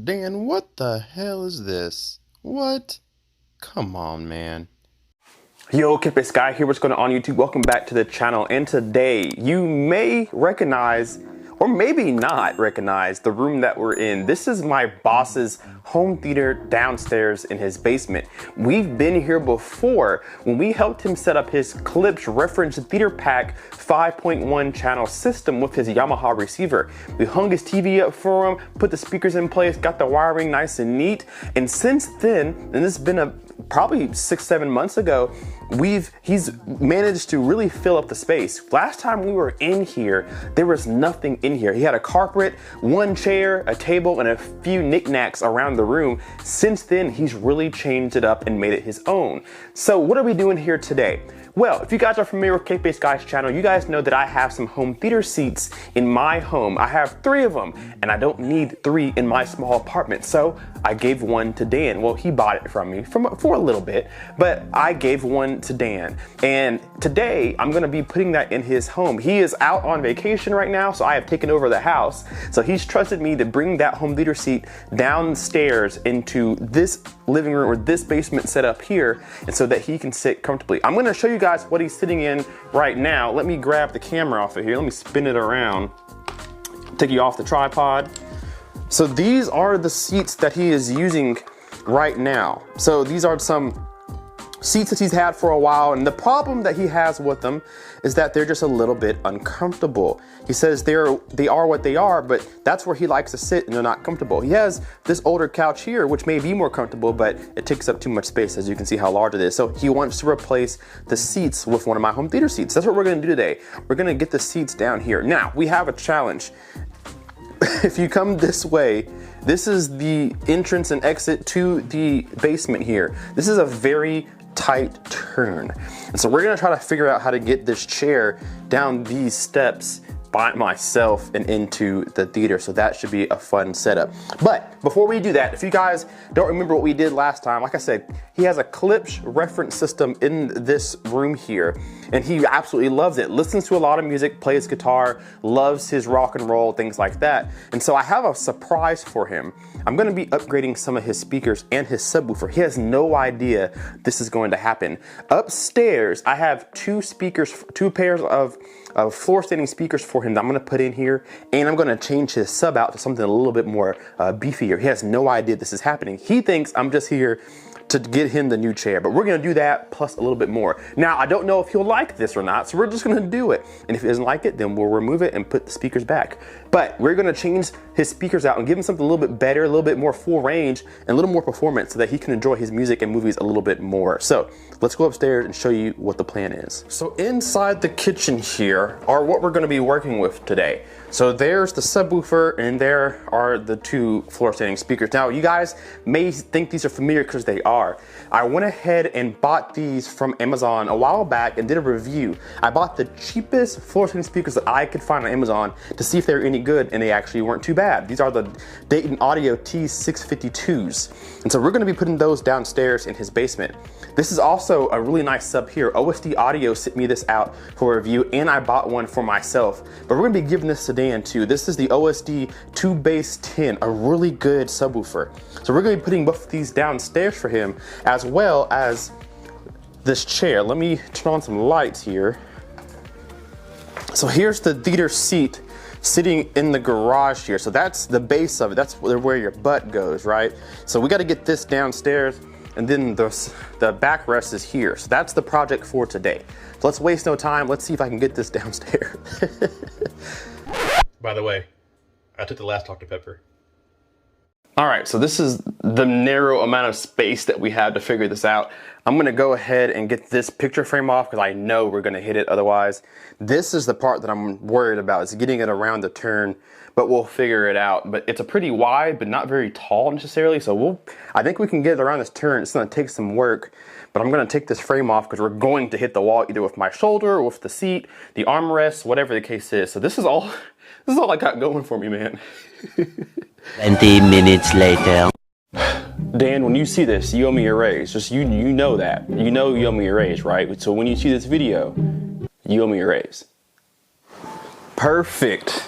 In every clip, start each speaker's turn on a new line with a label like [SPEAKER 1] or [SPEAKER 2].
[SPEAKER 1] Dan, what the hell is this? What? Come on, man.
[SPEAKER 2] Yo, Klipsch guy here, what's going on YouTube? Welcome back to the channel, and today you may recognize, or maybe not recognize, the room that we're in. This is my boss's home theater downstairs in his basement. We've been here before when we helped him set up his Klipsch reference theater pack 5.1 channel system with his Yamaha receiver. We hung his TV up for him, put the speakers in place, got the wiring nice and neat, and since then, and this has been probably 6-7 months ago, he's managed to really fill up the space. Last time we were in here, there was nothing in here. He had a carpet, one chair, a table, and a few knickknacks around the room. Since then, he's really changed it up and made it his own. So what are we doing here today? Well, if you guys are familiar with Klipsch Guy's channel, you guys know that I have some home theater seats in my home. I have 3 of them, and I don't need 3 in my small apartment. So I gave one to Dan. Well, he bought it from me for a little bit, but I gave one to Dan. And today I'm gonna be putting that in his home. He is out on vacation right now, so I have taken over the house. So he's trusted me to bring that home theater seat downstairs into this living room or this basement set up here, and so that he can sit comfortably. I'm gonna show you guys what he's sitting in right now. Let me grab the camera off of here. Let me spin it around. Take you off the tripod. So these are the seats that he is using right now. So these are some seats that he's had for a while, and the problem that he has with them is that they're just a little bit uncomfortable. He says they are what they are, but that's where he likes to sit and they're not comfortable. He has this older couch here, which may be more comfortable, but it takes up too much space, as you can see how large it is. So he wants to replace the seats with one of my home theater seats. That's what we're gonna do today. We're gonna get the seats down here. Now, we have a challenge. If you come this way, this is the entrance and exit to the basement here. This is a very tight turn. And so we're gonna try to figure out how to get this chair down these steps by myself and into the theater. So that should be a fun setup. But before we do that, if you guys don't remember what we did last time, like I said, he has a Klipsch reference system in this room here, and he absolutely loves it. Listens to a lot of music, plays guitar, loves his rock and roll, things like that. And so I have a surprise for him. I'm gonna be upgrading some of his speakers and his subwoofer. He has no idea this is going to happen. Upstairs, I have 2 speakers, 2 pairs of floor standing speakers for him that I'm gonna put in here, and I'm gonna change his sub out to something a little bit more beefier. He has no idea this is happening. He thinks I'm just here to get him the new chair, but we're gonna do that plus a little bit more. Now, I don't know if he'll like this or not, so we're just gonna do it. And if he doesn't like it, then we'll remove it and put the speakers back. But we're gonna change his speakers out and give him something a little bit better, a little bit more full range, and a little more performance so that he can enjoy his music and movies a little bit more. So let's go upstairs and show you what the plan is. So inside the kitchen here are what we're gonna be working with today. So there's the subwoofer, and there are the 2 floor standing speakers. Now, you guys may think these are familiar because they are. I went ahead and bought these from Amazon a while back and did a review. I bought the cheapest floor standing speakers that I could find on Amazon to see if they were any good, and they actually weren't too bad. These are the Dayton Audio T652s. And so we're gonna be putting those downstairs in his basement. This is also a really nice sub here. OSD Audio sent me this out for a review, and I bought one for myself. But we're gonna be giving this to Dan too. This is the OSD 2 Bass 10, a really good subwoofer. So we're gonna be putting both of these downstairs for him, as well as this chair. Let me turn on some lights here. So here's the theater seat sitting in the garage here. So that's the base of it. That's where your butt goes, right? So we gotta get this downstairs, and then the backrest is here. So that's the project for today. So let's waste no time. Let's see if I can get this downstairs.
[SPEAKER 1] By the way, I took the last Dr. Pepper.
[SPEAKER 2] All right, so this is the narrow amount of space that we have to figure this out. I'm gonna go ahead and get this picture frame off because I know we're gonna hit it otherwise. This is the part that I'm worried about, is getting it around the turn, but we'll figure it out. But it's a pretty wide, but not very tall necessarily, so I think we can get it around this turn. It's gonna take some work, but I'm gonna take this frame off because we're going to hit the wall either with my shoulder or with the seat, the armrest, whatever the case is. So this is all I got going for me, man.
[SPEAKER 3] 20 minutes later.
[SPEAKER 2] Dan, when you see this, you owe me a raise. Just you know that. You know you owe me a raise, right? So when you see this video, you owe me a raise. Perfect.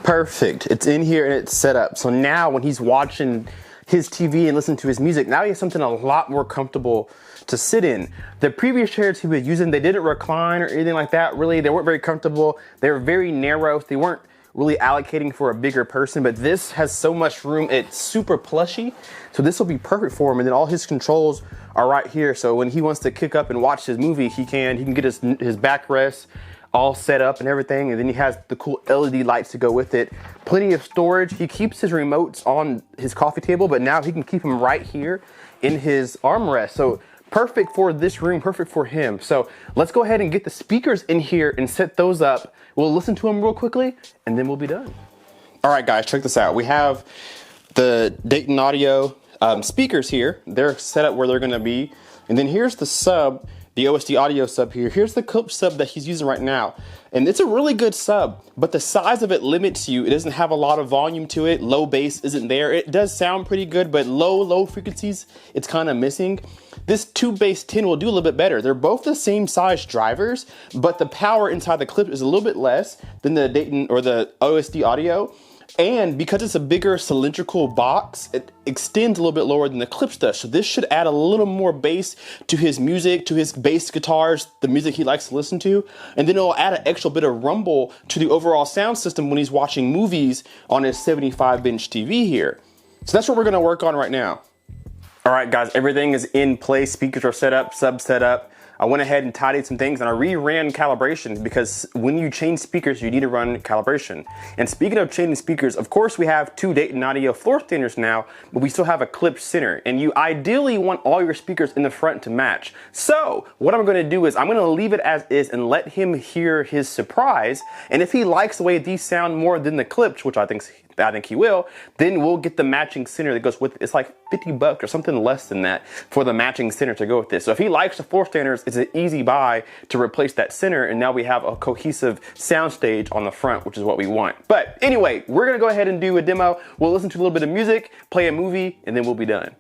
[SPEAKER 2] Perfect. It's in here and it's set up. So now when he's watching his TV and listening to his music, now he has something a lot more comfortable to sit in. The previous chairs he was using, they didn't recline or anything like that. Really, they weren't very comfortable. They were very narrow. They weren't really allocating for a bigger person, but this has so much room. It's super plushy. So this will be perfect for him. And then all his controls are right here. So when he wants to kick up and watch his movie, he can get his backrest all set up and everything. And then he has the cool LED lights to go with it. Plenty of storage. He keeps his remotes on his coffee table, but now he can keep them right here in his armrest. So perfect for this room, perfect for him. So let's go ahead and get the speakers in here and set those up. We'll listen to them real quickly and then we'll be done. All right, guys, check this out. We have the Dayton Audio speakers here. They're set up where they're gonna be. And then here's the sub, the OSD audio sub here. Here's the Klipsch sub that he's using right now. And it's a really good sub, but the size of it limits you. It doesn't have a lot of volume to it. Low bass isn't there. It does sound pretty good, but low frequencies, it's kind of missing. This 2 bass 10 will do a little bit better. They're both the same size drivers, but the power inside the Klipsch is a little bit less than the Dayton or the OSD audio. And because it's a bigger cylindrical box, it extends a little bit lower than the Klipsch does. So this should add a little more bass to his music, to his bass guitars, the music he likes to listen to. And then it'll add an extra bit of rumble to the overall sound system when he's watching movies on his 75-inch TV here. So that's what we're gonna work on right now. All right, guys, everything is in place. Speakers are set up, sub set up. I went ahead and tidied some things and I reran calibration because when you change speakers, you need to run calibration. And speaking of changing speakers, of course we have 2 Dayton Audio floor standers now, but we still have a Klipsch center. And you ideally want all your speakers in the front to match. So what I'm gonna do is I'm gonna leave it as is and let him hear his surprise. And if he likes the way these sound more than the Klipsch, which I think he will, then we'll get the matching center that goes with it. It's like 50 bucks or something less than that for the matching center to go with this. So if he likes the floor standers, it's an easy buy to replace that center, and now we have a cohesive sound stage on the front, which is what we want. But anyway, we're gonna go ahead and do a demo. We'll listen to a little bit of music, play a movie, and then we'll be done.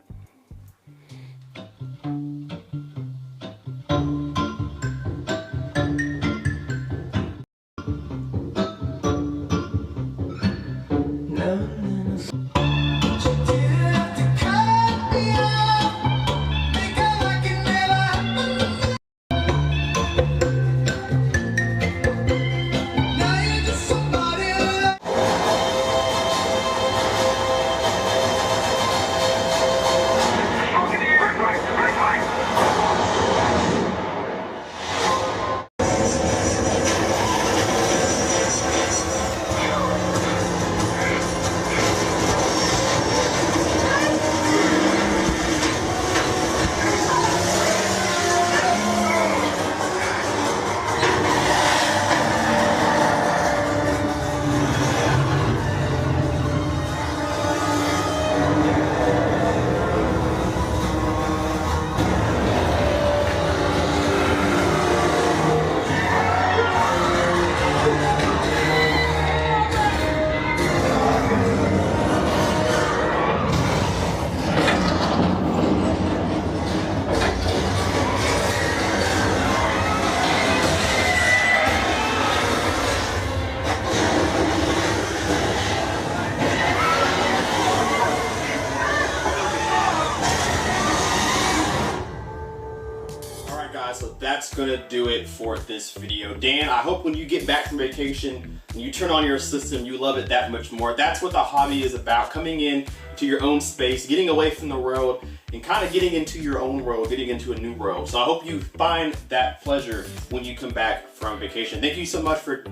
[SPEAKER 2] So that's gonna do it for this video. Dan, I hope when you get back from vacation and you turn on your system, you love it that much more. That's what the hobby is about, coming in to your own space, getting away from the world, and kind of getting into your own world, getting into a new world. So I hope you find that pleasure when you come back from vacation. Thank you so much for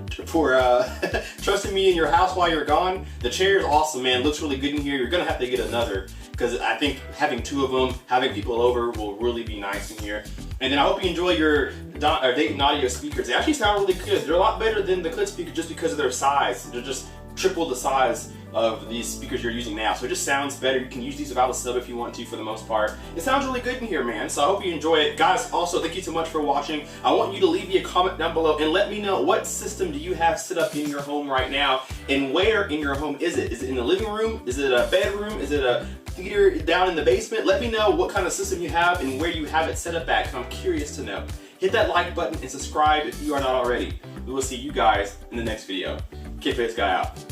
[SPEAKER 2] trusting me in your house while you're gone. The chair is awesome, man. Looks really good in here. You're gonna have to get another, because I think having 2 of them, having people over will really be nice in here. And then I hope you enjoy your Dayton Audio speakers. They actually sound really good. They're a lot better than the Klipsch speaker just because of their size. They're just triple the size of these speakers you're using now. So it just sounds better. You can use these without a sub if you want to for the most part. It sounds really good in here, man. So I hope you enjoy it. Guys, also thank you so much for watching. I want you to leave me a comment down below and let me know what system do you have set up in your home right now, and where in your home is it? Is it in the living room? Is it a bedroom? Is it a theater down in the basement? Let me know what kind of system you have and where you have it set up at, because I'm curious to know. Hit that like button and subscribe if you are not already. We will see you guys in the next video. Kid Face Guy out.